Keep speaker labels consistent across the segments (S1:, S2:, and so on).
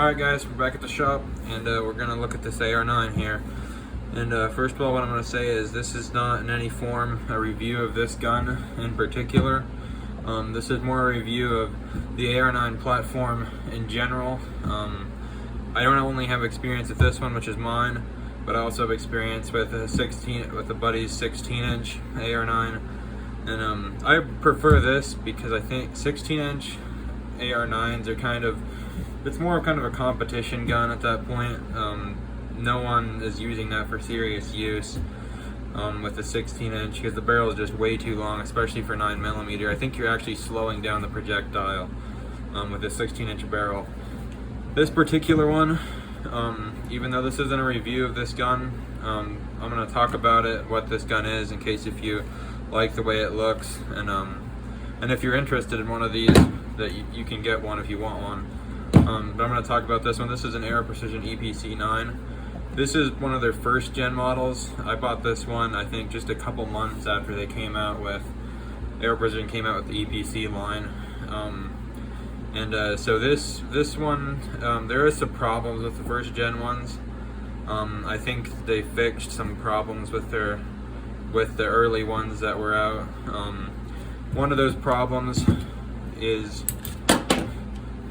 S1: Alright guys, we're back at the shop, and we're going to look at this AR9 here. And first of all, what I'm going to say is this is not in any form a review of this gun in particular. This is more a review of the AR9 platform in general. I don't only have experience with this one, which is mine, but I also have experience with a buddy's 16-inch AR9. And I prefer this because I think 16-inch AR9s are it's more kind of a competition gun at that point. No one is using that for serious use with the 16-inch because the barrel is just way too long, especially for 9mm. I think you're actually slowing down the projectile with a 16-inch barrel. This particular one, even though this isn't a review of this gun, I'm going to talk about it, what this gun is, in case if you like the way it looks, and if you're interested in one of these, that you can get one if you want one. But I'm going to talk about this one. This is an Aero Precision EPC9. This is one of their first gen models. I bought this one, I think, just a couple months after they came out with, Aero Precision came out with the EPC line. So this one, there is some problems with the first gen ones. I think they fixed some problems with the early ones that were out. One of those problems is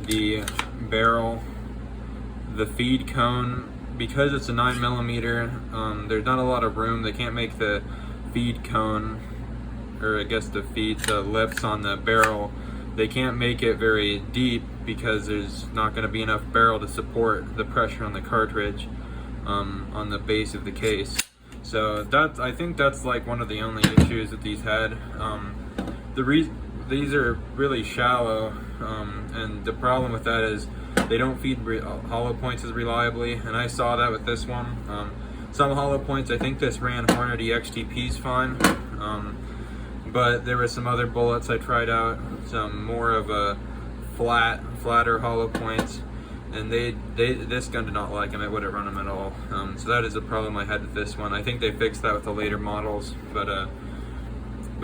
S1: the barrel, the feed cone. Because it's a 9mm, there's not a lot of room. They can't make the feed cone, or I guess the lips on the barrel, they can't make it very deep because there's not going to be enough barrel to support the pressure on the cartridge on the base of the case. So I think that's like one of the only issues that these had. These are really shallow, and the problem with that is they don't feed hollow points as reliably, and I saw that with this one. Some hollow points, I think this ran Hornet XTP's fine, but there were some other bullets I tried out, some more of a flatter hollow points, and this gun did not like them. It wouldn't run them at all. So that is a problem I had with this one. I think they fixed that with the later models, but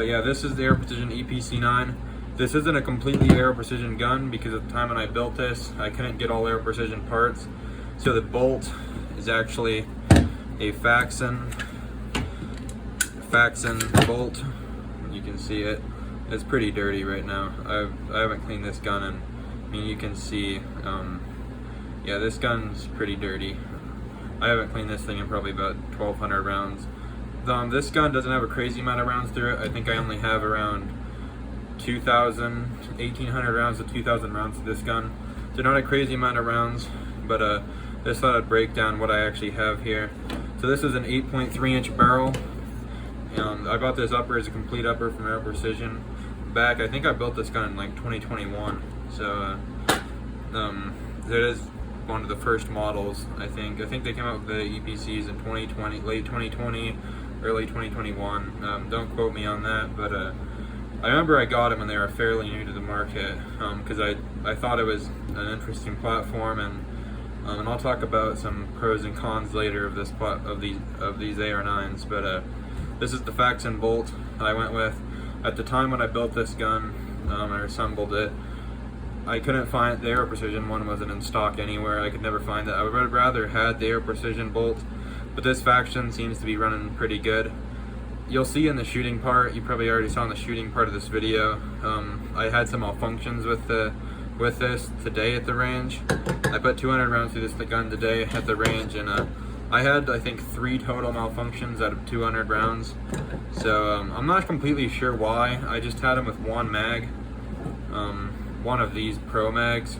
S1: yeah, this is the Aero Precision EPC9. This isn't a completely Aero Precision gun because at the time when I built this, I couldn't get all Aero Precision parts. So the bolt is actually a Faxon bolt. You can see it. It's pretty dirty right now. I haven't cleaned this gun, and I mean, you can see, yeah, this gun's pretty dirty. I haven't cleaned this thing in probably about 1,200 rounds. This gun doesn't have a crazy amount of rounds through it. I think I only have around 1,800 rounds to 2,000 rounds to this gun. So not a crazy amount of rounds, but just thought I'd break down what I actually have here. So this is an 8.3-inch barrel. I bought this upper as a complete upper from Aero Precision back. I think I built this gun in like 2021. So that is one of the first models. I think they came out with the EPCs in 2020, late 2020, early 2021. Don't quote me on that, but I remember I got them when they were fairly new to the market, because I thought it was an interesting platform, and I'll talk about some pros and cons later of these AR9s. But this is the Faxon bolt I went with. At the time when I built this gun, I assembled it, I couldn't find the Aero Precision one. Wasn't in stock anywhere. I could never find it. I would rather had the Aero Precision bolt, but this Faxon seems to be running pretty good. You'll see in the shooting part, you probably already saw in the shooting part of this video, I had some malfunctions with this today at the range. I put 200 rounds through this gun today at the range, and I had, I think, 3 total malfunctions out of 200 rounds. So I'm not completely sure why. I just had them with one mag, one of these Pro mags.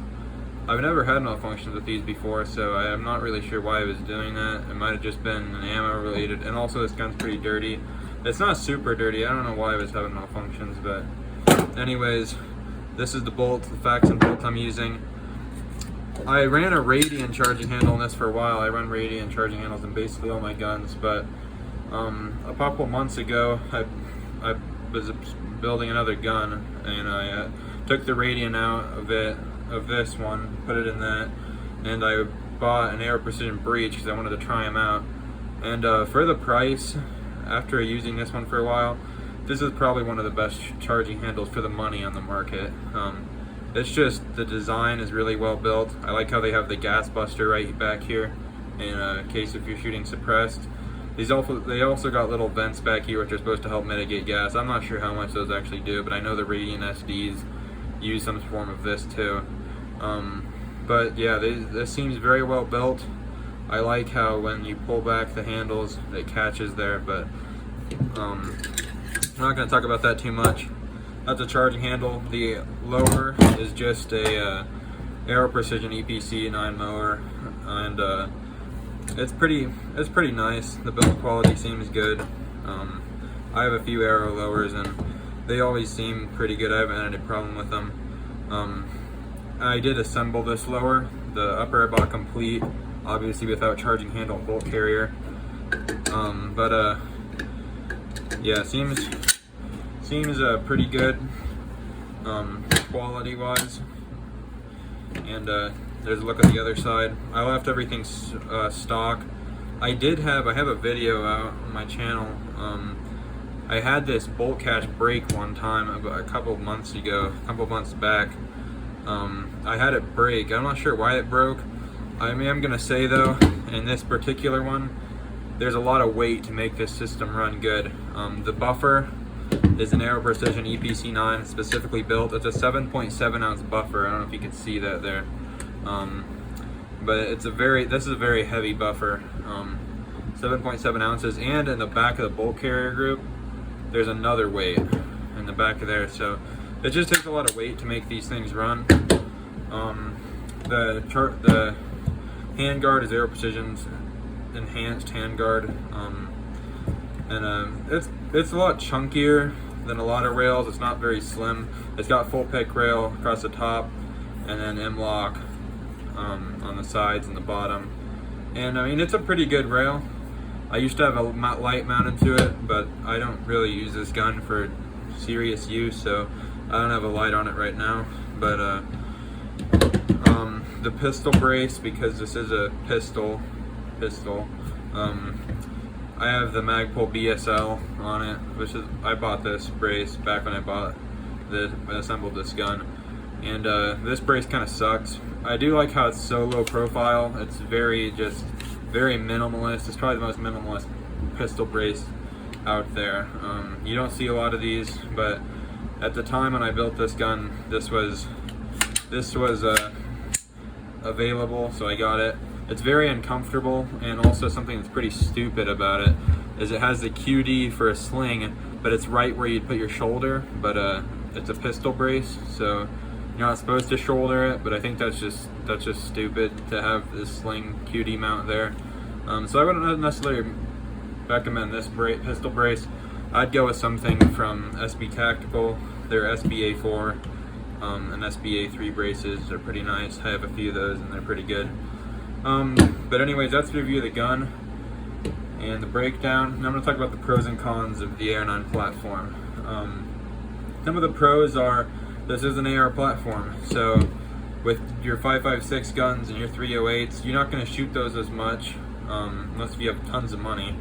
S1: I've never had malfunctions with these before, so I'm not really sure why I was doing that. It might have just been an ammo related, and also this gun's pretty dirty. It's not super dirty. I don't know why I was having malfunctions, but anyways, this is the bolt, the Faxon bolt I'm using. I ran a Radian charging handle on this for a while. I run Radian charging handles in basically all my guns, but a couple months ago, I was building another gun, and I took the Radian out of this one, put it in that, and I bought an Aero Precision Breach because I wanted to try them out. And for the price, after using this one for a while, this is probably one of the best charging handles for the money on the market. It's just the design is really well built. I like how they have the gas buster right back here in case if you're shooting suppressed. They also got little vents back here which are supposed to help mitigate gas. I'm not sure how much those actually do, but I know the Radiant SDs use some form of this too. But yeah, this seems very well built. I like how when you pull back the handles, it catches there, but I'm not going to talk about that too much. That's a charging handle. The lower is just a Aero Precision EPC 9 mower, and it's pretty nice. The build quality seems good. I have a few Aero lowers and they always seem pretty good. I haven't had any problem with them. I did assemble this lower. The upper I bought complete, obviously without charging handle and bolt carrier. Yeah, seems pretty good quality wise. And there's a look at the other side. I left everything stock. I have a video out on my channel. I had this bolt catch break one time about a couple months back. I had it break. I'm not sure why it broke. I mean, I'm gonna say though, in this particular one, there's a lot of weight to make this system run good. The buffer is an Aero Precision EPC 9, specifically built. It's a 7.7 ounce buffer. I don't know if you can see that there. But this is a very heavy buffer. 7.7 ounces, and in the back of the bolt carrier group, there's another weight in the back of there. So it just takes a lot of weight to make these things run. The handguard is Aero Precision's enhanced handguard, and it's a lot chunkier than a lot of rails. It's not very slim. It's got full pick rail across the top, and then M-lock on the sides and the bottom. And I mean, it's a pretty good rail. I used to have a light mounted to it, but I don't really use this gun for serious use, so I don't have a light on it right now. But the pistol brace, because this is a pistol, I have the Magpul BSL on it, which is, I bought this brace back when I assembled this gun, and this brace kind of sucks. I do like how it's so low profile. It's very minimalist. It's probably the most minimalist pistol brace out there. You don't see a lot of these, but at the time when I built this gun, this was available, so I got it. It's very uncomfortable, and also something that's pretty stupid about it is it has the QD for a sling, but it's right where you'd put your shoulder, but it's a pistol brace, so you're not supposed to shoulder it, but I think that's just stupid to have this sling QD mount there. So I wouldn't necessarily recommend this pistol brace. I'd go with something from SB Tactical. Their SBA4 and SBA3 braces are pretty nice. I have a few of those and they're pretty good. But anyways, that's the review of the gun and the breakdown. Now I'm going to talk about the pros and cons of the AR9 platform. Some of the pros are, this is an AR platform, so with your 5.56 guns and your 308s, you're not going to shoot those as much unless you have tons of money,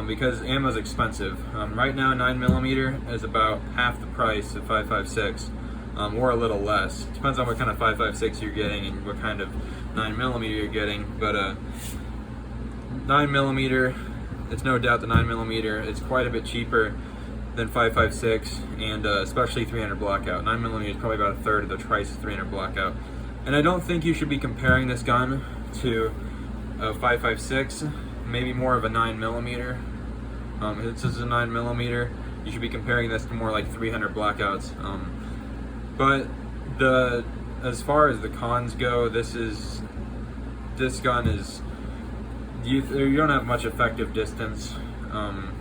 S1: because ammo is expensive. Right now 9mm is about half the price of 5.56, or a little less. Depends on what kind of 5.56 you're getting and what kind of 9mm you're getting, but 9mm, it's no doubt the 9mm is quite a bit cheaper than 5.56, and especially 300 blackout. 9mm is probably about a third of the price of 300 blackout. And I don't think you should be comparing this gun to a 5.56, maybe more of a 9mm. This is a 9mm. You should be comparing this to more like 300 blackouts. But as far as the cons go, this gun is, you don't have much effective distance.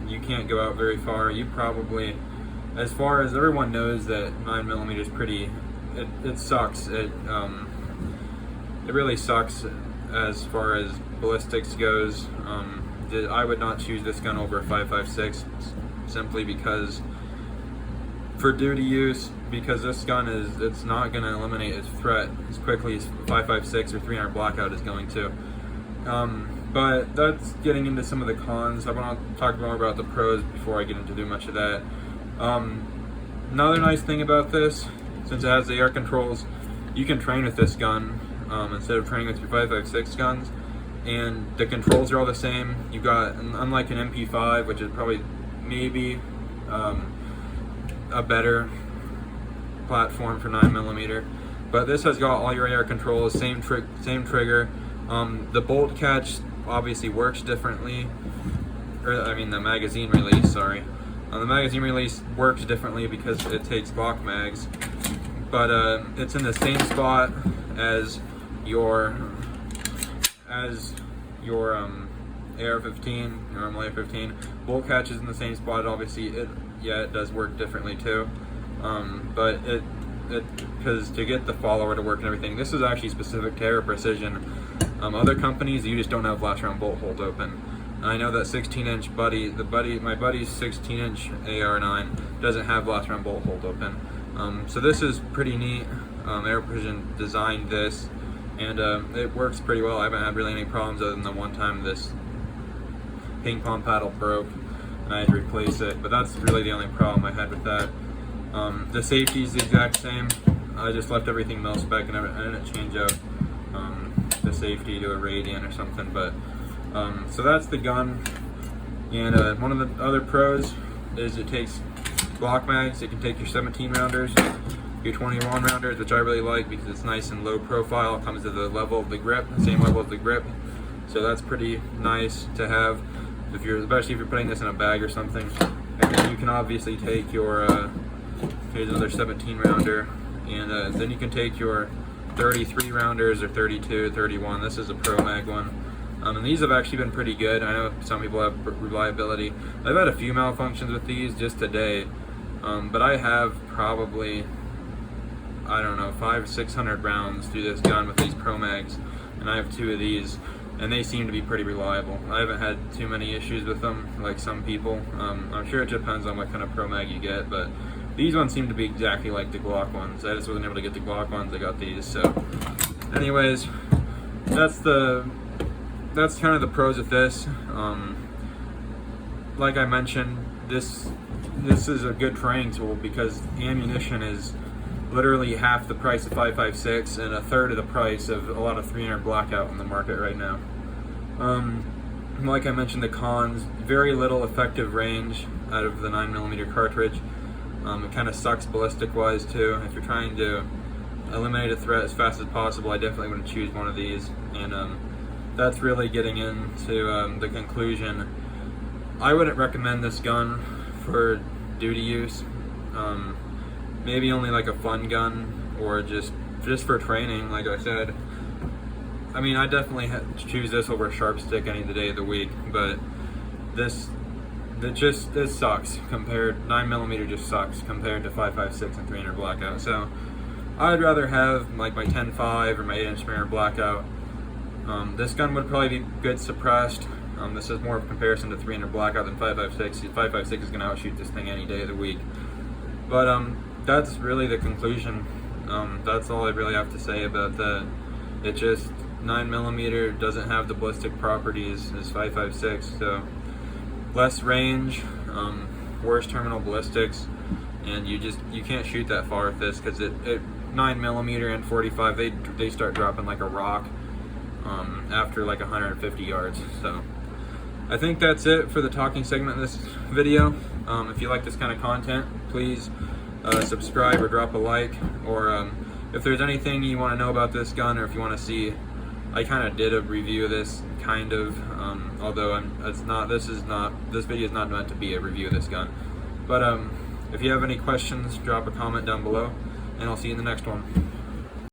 S1: You can't go out very far. You probably, as far as everyone knows, that 9mm is pretty, it sucks. It really sucks as far as ballistics goes. I would not choose this gun over a 5.56 simply because, for duty use, because this gun it's not going to eliminate its threat as quickly as 5.56 or 300 blackout is going to. But that's getting into some of the cons. I want to talk more about the pros before I get into too much of that. Another nice thing about this since it has the air controls, you can train with this gun instead of training with your 5.56 guns, and the controls are all the same. You got, unlike an MP5, which is probably maybe a better platform for 9mm, but this has got all your air controls, same trigger. The bolt catch obviously works differently, or I mean the magazine release, sorry. The magazine release works differently because it takes Glock mags, but it's in the same spot as your AR-15, normal AR-15. Bolt catch is in the same spot. Obviously, it does work differently too, but because to get the follower to work and everything, this is actually specific to AR Precision. Other companies, you just don't have last round bolt hold open. I know that 16-inch my buddy's 16-inch AR9 doesn't have last round bolt hold open. So this is pretty neat. AR Precision designed this, and it works pretty well. I haven't had really any problems other than the one time this ping pong paddle broke and I had to replace it, but that's really the only problem I had with that. The safety is the exact same. I just left everything mil-spec and I didn't change out the safety to a radian or something, but so that's the gun. And one of the other pros is it takes Glock mags. It can take your 17 rounders, your 21 rounders, which I really like because it's nice and low profile. It comes to the level of the grip, same level as the grip, so that's pretty nice to have, especially if you're putting this in a bag or something. And then you can obviously take your here's another 17 rounder, and then you can take your 33 rounders or 32, 31. This is a Pro Mag one. And these have actually been pretty good. I know some people have reliability. I've had a few malfunctions with these just today, but I have probably, I don't know, 500-600 rounds through this gun with these Pro Mags, and I have 2 of these, and they seem to be pretty reliable. I haven't had too many issues with them like some people. I'm sure it depends on what kind of Pro Mag you get, but these ones seem to be exactly like the Glock ones. I just wasn't able to get the Glock ones, I got these. So anyways, that's kind of the pros of this. Like I mentioned, this is a good training tool because ammunition is literally half the price of 5.56 and a third of the price of a lot of 300 blackout in the market right now. Like I mentioned, the cons: very little effective range out of the 9mm cartridge. It kind of sucks ballistic wise too. If you're trying to eliminate a threat as fast as possible, I definitely wouldn't choose one of these. And that's really getting into the conclusion. I wouldn't recommend this gun for duty use. Maybe only like a fun gun or just for training, like I said. I mean, I definitely choose this over a sharp stick any day of the week, but this sucks compared. 9mm just sucks compared to 5.56 and 300 blackout. So I'd rather have like my 10.5 or my 8-inch 300 blackout. This gun would probably be good suppressed. This is more of a comparison to 300 blackout than 5.56. 5.56 is going to outshoot this thing any day of the week. But that's really the conclusion. That's all I really have to say about that. It just 9mm doesn't have the ballistic properties as 5.56, so less range, worse terminal ballistics, and you can't shoot that far with this because it 9mm and 45 they start dropping like a rock after like 150 yards. So I think that's it for the talking segment in this video. If you like this kind of content, please subscribe or drop a like, or if there's anything you want to know about this gun, or if you want to see, I kind of did a review of this, kind of, although this video is not meant to be a review of this gun. But if you have any questions, drop a comment down below, and I'll see you in the next one.